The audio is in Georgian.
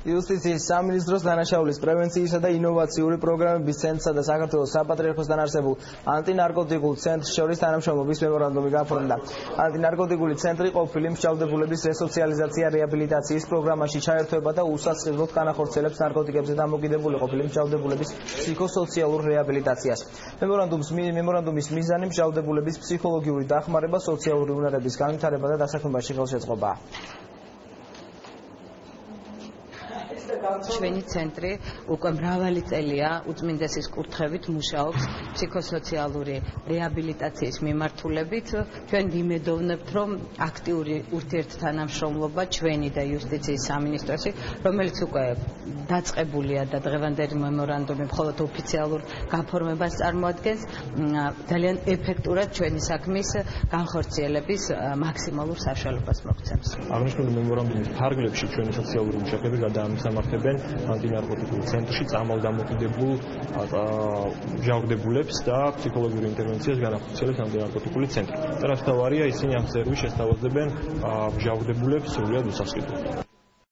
იუსტიციის სამინისტროს დანაშაულის პრევენციისა და ინოვაციური პროგრამების ცენტრსა და საქართველოს საპატრიარქოსთან არსებულ ანტინარკოტიკულ ცენტრს შორის თანამშრომლობის მემორანდუმი გაფორმდა. ანტინარკოტიკული ცენტრი ყოფილი მსჯავრდებულების რესოციალიზაცია რეაბილიტაციის პროგრამაში ჩაერთვება და უსასყიდლოდ განახორციელებს ნარკოტიკებზე დამოკიდებული ყოფილი მსჯავრდებულების ფსიქოსოციალურ რეაბილიტაციას. მემორანდუმის მიზანი მსჯავრდებულების ფსიქოლოგიური დახმარება, სოციალური უნარების განვითარება და დასაქმებაში ხელშეწყობა. ჩვენი ცენტრი უკვე მრავალი წელია უწმინდესის კურთხევით მუშაობს ფსიქოსოციალური რეაბილიტაციის მიმართულებით. ჩვენ ვიმედოვნებთ, რომ აქტიური ურთიერთთანამშრომლობა ჩვენი და იუსტიციის სამინისტროსი, რომელიც უკვე დაწყებულია და დღევანდელი მემორანდუმი მხოლოდ ოფიციალურ გაფორმებას წარმოადგენს, ძალიან ეფექტურად ჩვენი საქმის განხორციელების მაქსიმალურ საშუალებას მოგცემს. აღნიშნული მემორანდუმის ფარგლებში ჩვენი სოციალური მუშაკები გადაამსამართებენ ანტინარკოტიკულ ცენტრში წამალდამოკიდებულ მსჯავრდებულებს და ფსიქოლოგიური ინტერვენციას განახორციელებს ანტინარკოტიკული ცენტრი. და რაც თავარია, ისინი ამ სერვისს შესთავაზებენ მსჯავრდებულებს სრულად უსასყიდლოდ.